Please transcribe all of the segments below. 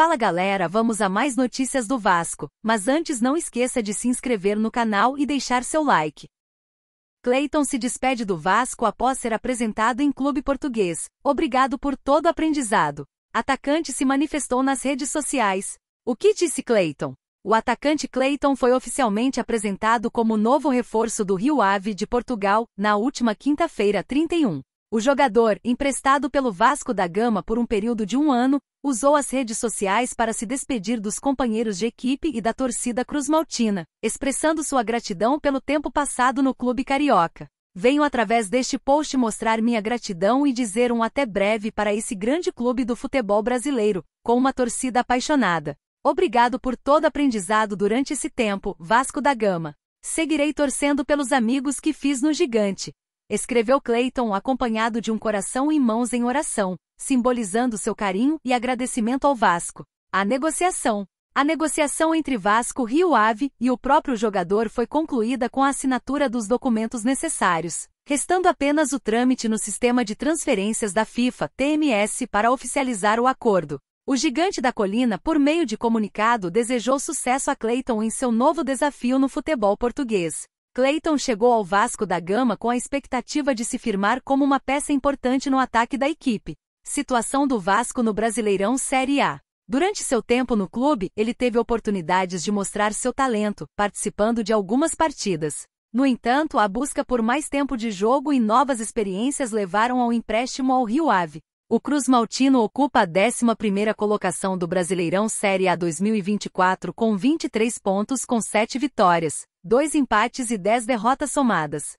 Fala galera, vamos a mais notícias do Vasco, mas antes não esqueça de se inscrever no canal e deixar seu like. Cleiton se despede do Vasco após ser apresentado em clube português. Obrigado por todo o aprendizado. Atacante se manifestou nas redes sociais. O que disse Cleiton? O atacante Cleiton foi oficialmente apresentado como novo reforço do Rio Ave de Portugal, na última quinta-feira, 31. O jogador, emprestado pelo Vasco da Gama por um período de 1 ano, usou as redes sociais para se despedir dos companheiros de equipe e da torcida cruzmaltina, expressando sua gratidão pelo tempo passado no clube carioca. Venho através deste post mostrar minha gratidão e dizer um até breve para esse grande clube do futebol brasileiro, com uma torcida apaixonada. Obrigado por todo aprendizado durante esse tempo, Vasco da Gama. Seguirei torcendo pelos amigos que fiz no Gigante. Escreveu Cleiton acompanhado de um coração e mãos em oração, simbolizando seu carinho e agradecimento ao Vasco. A negociação entre Vasco, Rio Ave e o próprio jogador foi concluída com a assinatura dos documentos necessários, restando apenas o trâmite no sistema de transferências da FIFA, TMS, para oficializar o acordo. O Gigante da Colina, por meio de comunicado, desejou sucesso a Cleiton em seu novo desafio no futebol português. Cleiton chegou ao Vasco da Gama com a expectativa de se firmar como uma peça importante no ataque da equipe. Situação do Vasco no Brasileirão Série A. Durante seu tempo no clube, ele teve oportunidades de mostrar seu talento, participando de algumas partidas. No entanto, a busca por mais tempo de jogo e novas experiências levaram ao empréstimo ao Rio Ave. O cruzmaltino ocupa a 11ª colocação do Brasileirão Série A 2024 com 23 pontos com 7 vitórias, 2 empates e 10 derrotas somadas.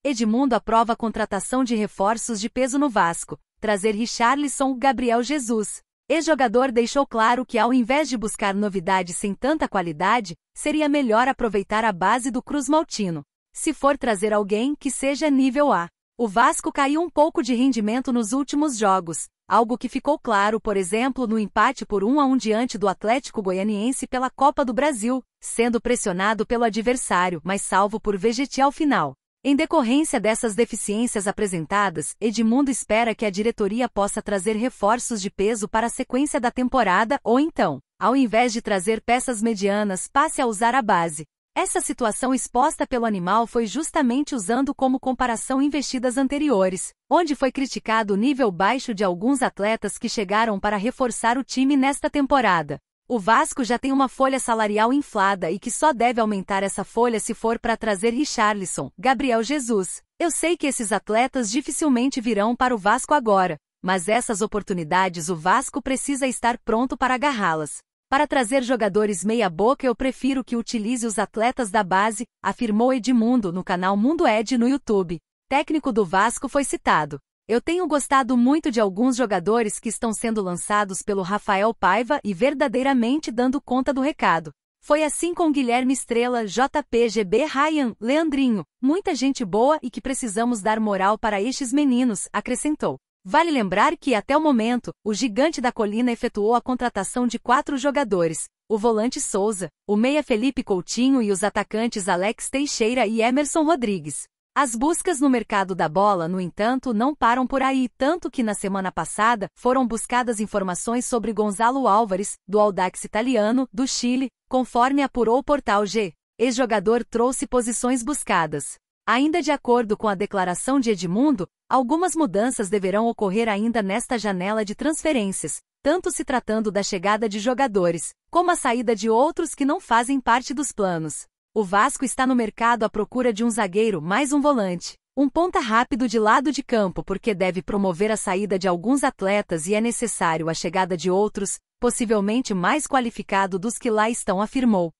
Edmundo aprova a contratação de reforços de peso no Vasco, trazer Richarlison, Gabriel Jesus. Ex-jogador deixou claro que ao invés de buscar novidades sem tanta qualidade, seria melhor aproveitar a base do cruzmaltino. Se for trazer alguém, que seja nível A. O Vasco caiu um pouco de rendimento nos últimos jogos, algo que ficou claro, por exemplo, no empate por 1-1 diante do Atlético Goianiense pela Copa do Brasil, sendo pressionado pelo adversário, mas salvo por VGT ao final. Em decorrência dessas deficiências apresentadas, Edmundo espera que a diretoria possa trazer reforços de peso para a sequência da temporada ou então, ao invés de trazer peças medianas, passe a usar a base. Essa situação exposta pelo animal foi justamente usando como comparação investidas anteriores, onde foi criticado o nível baixo de alguns atletas que chegaram para reforçar o time nesta temporada. O Vasco já tem uma folha salarial inflada e que só deve aumentar essa folha se for para trazer Richarlison, Gabriel Jesus. Eu sei que esses atletas dificilmente virão para o Vasco agora, mas essas oportunidades o Vasco precisa estar pronto para agarrá-las. Para trazer jogadores meia-boca eu prefiro que utilize os atletas da base, afirmou Edmundo no canal Mundo Ed no YouTube. Técnico do Vasco foi citado. Eu tenho gostado muito de alguns jogadores que estão sendo lançados pelo Rafael Paiva e verdadeiramente dando conta do recado. Foi assim com Guilherme Estrela, JP, GB, Ryan, Leandrinho, muita gente boa e que precisamos dar moral para estes meninos, acrescentou. Vale lembrar que, até o momento, o Gigante da Colina efetuou a contratação de 4 jogadores, o volante Souza, o meia Felipe Coutinho e os atacantes Alex Teixeira e Emerson Rodrigues. As buscas no mercado da bola, no entanto, não param por aí, tanto que na semana passada foram buscadas informações sobre Gonzalo Álvares, do Audax Italiano, do Chile, conforme apurou o portal G. Ex-jogador trouxe posições buscadas. Ainda de acordo com a declaração de Edmundo, algumas mudanças deverão ocorrer ainda nesta janela de transferências, tanto se tratando da chegada de jogadores, como a saída de outros que não fazem parte dos planos. O Vasco está no mercado à procura de um zagueiro, mais um volante, um ponta rápido de lado de campo porque deve promover a saída de alguns atletas e é necessário a chegada de outros, possivelmente mais qualificado dos que lá estão, afirmou.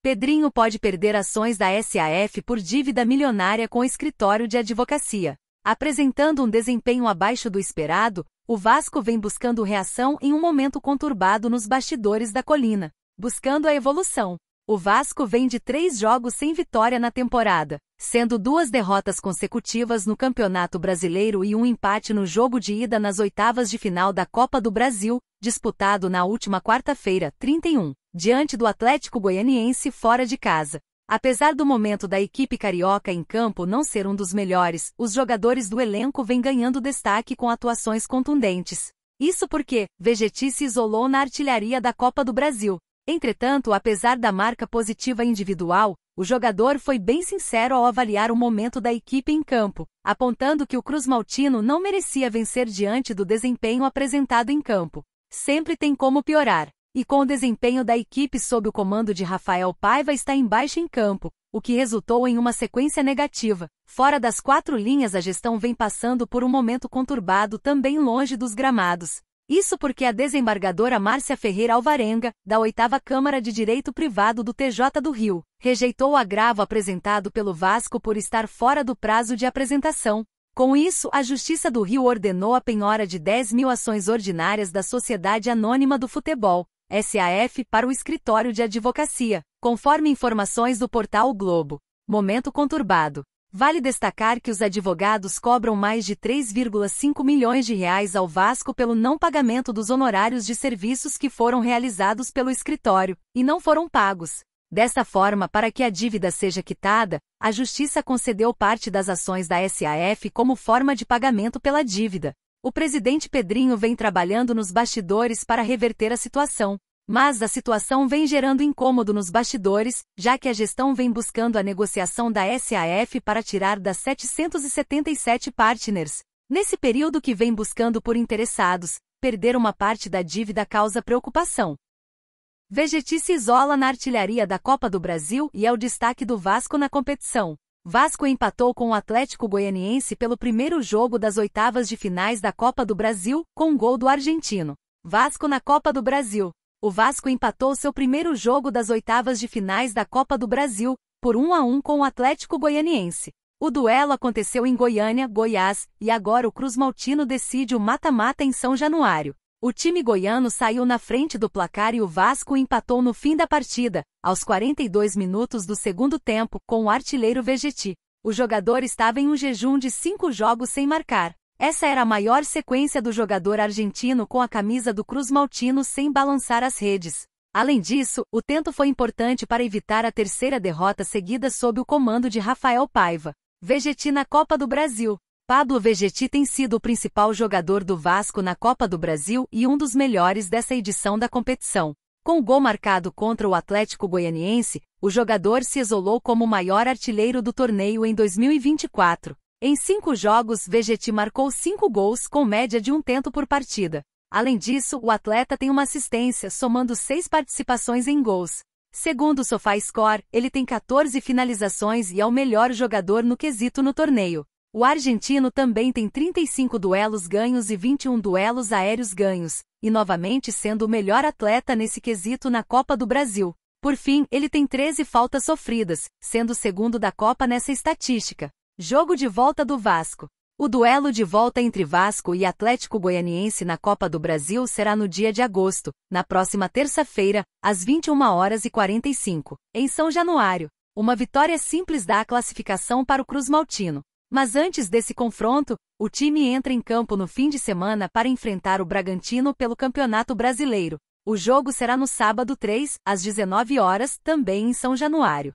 Pedrinho pode perder ações da SAF por dívida milionária com o escritório de advocacia. Apresentando um desempenho abaixo do esperado, o Vasco vem buscando reação em um momento conturbado nos bastidores da Colina, buscando a evolução. O Vasco vem de 3 jogos sem vitória na temporada, sendo 2 derrotas consecutivas no Campeonato Brasileiro e um empate no jogo de ida nas oitavas de final da Copa do Brasil, disputado na última quarta-feira, 31, diante do Atlético Goianiense fora de casa. Apesar do momento da equipe carioca em campo não ser um dos melhores, os jogadores do elenco vêm ganhando destaque com atuações contundentes. Isso porque Vegetti se isolou na artilharia da Copa do Brasil. Entretanto, apesar da marca positiva individual, o jogador foi bem sincero ao avaliar o momento da equipe em campo, apontando que o Cruzmaltino não merecia vencer diante do desempenho apresentado em campo. Sempre tem como piorar. E com o desempenho da equipe sob o comando de Rafael Paiva está em baixa em campo, o que resultou em uma sequência negativa. Fora das 4 linhas, a gestão vem passando por um momento conturbado também longe dos gramados. Isso porque a desembargadora Márcia Ferreira Alvarenga, da 8ª Câmara de Direito Privado do TJ do Rio, rejeitou o agravo apresentado pelo Vasco por estar fora do prazo de apresentação. Com isso, a Justiça do Rio ordenou a penhora de 10.000 ações ordinárias da Sociedade Anônima do Futebol, SAF, para o escritório de advocacia, conforme informações do portal O Globo. Momento conturbado. Vale destacar que os advogados cobram mais de 3,5 milhões de reais ao Vasco pelo não pagamento dos honorários de serviços que foram realizados pelo escritório, e não foram pagos. Desta forma, para que a dívida seja quitada, a Justiça concedeu parte das ações da SAF como forma de pagamento pela dívida. O presidente Pedrinho vem trabalhando nos bastidores para reverter a situação. Mas a situação vem gerando incômodo nos bastidores, já que a gestão vem buscando a negociação da SAF para tirar das 777 partners. Nesse período que vem buscando por interessados, perder uma parte da dívida causa preocupação. Vegetti se isola na artilharia da Copa do Brasil e é o destaque do Vasco na competição. Vasco empatou com o Atlético Goianiense pelo primeiro jogo das oitavas de finais da Copa do Brasil, com um gol do argentino. Vasco na Copa do Brasil. O Vasco empatou seu primeiro jogo das oitavas de finais da Copa do Brasil, por 1-1 com o Atlético Goianiense. O duelo aconteceu em Goiânia, Goiás, e agora o Cruzmaltino decide o mata-mata em São Januário. O time goiano saiu na frente do placar e o Vasco empatou no fim da partida, aos 42 minutos do segundo tempo, com o artilheiro Vegetti. O jogador estava em um jejum de 5 jogos sem marcar. Essa era a maior sequência do jogador argentino com a camisa do Cruzmaltino sem balançar as redes. Além disso, o tento foi importante para evitar a terceira derrota seguida sob o comando de Rafael Paiva. Vegetti na Copa do Brasil. Pablo Vegetti tem sido o principal jogador do Vasco na Copa do Brasil e um dos melhores dessa edição da competição. Com o gol marcado contra o Atlético Goianiense, o jogador se isolou como o maior artilheiro do torneio em 2024. Em 5 jogos, Vegetti marcou 5 gols com média de um tento por partida. Além disso, o atleta tem uma assistência, somando 6 participações em gols. Segundo o SofaScore, ele tem 14 finalizações e é o melhor jogador no quesito no torneio. O argentino também tem 35 duelos ganhos e 21 duelos aéreos ganhos, e novamente sendo o melhor atleta nesse quesito na Copa do Brasil. Por fim, ele tem 13 faltas sofridas, sendo o segundo da Copa nessa estatística. Jogo de volta do Vasco. O duelo de volta entre Vasco e Atlético Goianiense na Copa do Brasil será no dia de agosto, na próxima terça-feira, às 21h45, em São Januário. Uma vitória simples dá a classificação para o Cruzmaltino. Mas antes desse confronto, o time entra em campo no fim de semana para enfrentar o Bragantino pelo Campeonato Brasileiro. O jogo será no sábado 3, às 19h, também em São Januário.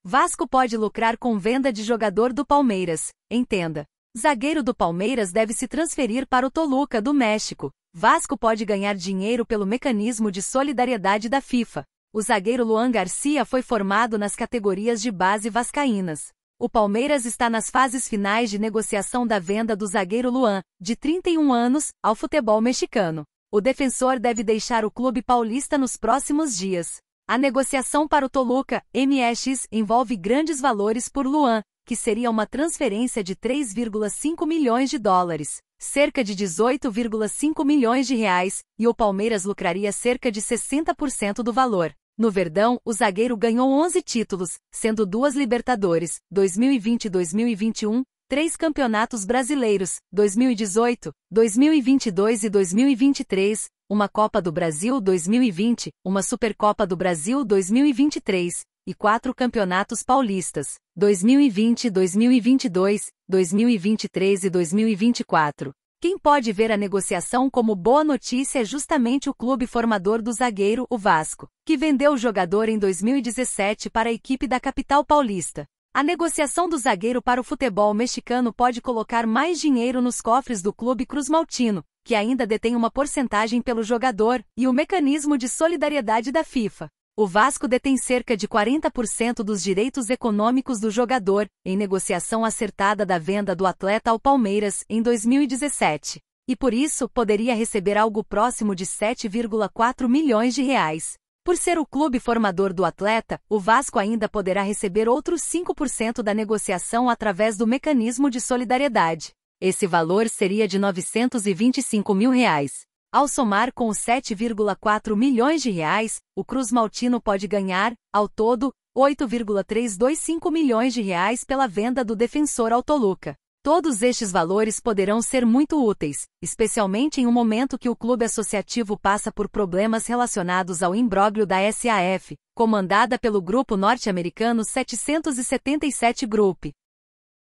Vasco pode lucrar com venda de jogador do Palmeiras. Entenda. Zagueiro do Palmeiras deve se transferir para o Toluca do México. Vasco pode ganhar dinheiro pelo mecanismo de solidariedade da FIFA. O zagueiro Luan Garcia foi formado nas categorias de base vascaínas. O Palmeiras está nas fases finais de negociação da venda do zagueiro Luan, de 31 anos, ao futebol mexicano. O defensor deve deixar o clube paulista nos próximos dias. A negociação para o Toluca, MX, envolve grandes valores por Luan, que seria uma transferência de 3,5 milhões de dólares, cerca de 18,5 milhões de reais, e o Palmeiras lucraria cerca de 60% do valor. No Verdão, o zagueiro ganhou 11 títulos, sendo 2 Libertadores, 2020 e 2021, 3 campeonatos brasileiros, 2018, 2022 e 2023, uma Copa do Brasil 2020, uma Supercopa do Brasil 2023, e 4 campeonatos paulistas, 2020, 2022, 2023 e 2024. Quem pode ver a negociação como boa notícia é justamente o clube formador do zagueiro, o Vasco, que vendeu o jogador em 2017 para a equipe da capital paulista. A negociação do zagueiro para o futebol mexicano pode colocar mais dinheiro nos cofres do clube cruzmaltino, que ainda detém uma porcentagem pelo jogador, e o mecanismo de solidariedade da FIFA. O Vasco detém cerca de 40% dos direitos econômicos do jogador, em negociação acertada da venda do atleta ao Palmeiras, em 2017. E por isso, poderia receber algo próximo de 7,4 milhões de reais. Por ser o clube formador do atleta, o Vasco ainda poderá receber outros 5% da negociação através do mecanismo de solidariedade. Esse valor seria de R$ 925 mil. Ao somar com os 7,4 milhões de reais, o Cruz Maltino pode ganhar, ao todo, 8,325 milhões de reais pela venda do defensor ao Toluca. Todos estes valores poderão ser muito úteis, especialmente em um momento que o clube associativo passa por problemas relacionados ao imbróglio da SAF, comandada pelo grupo norte-americano 777 Group.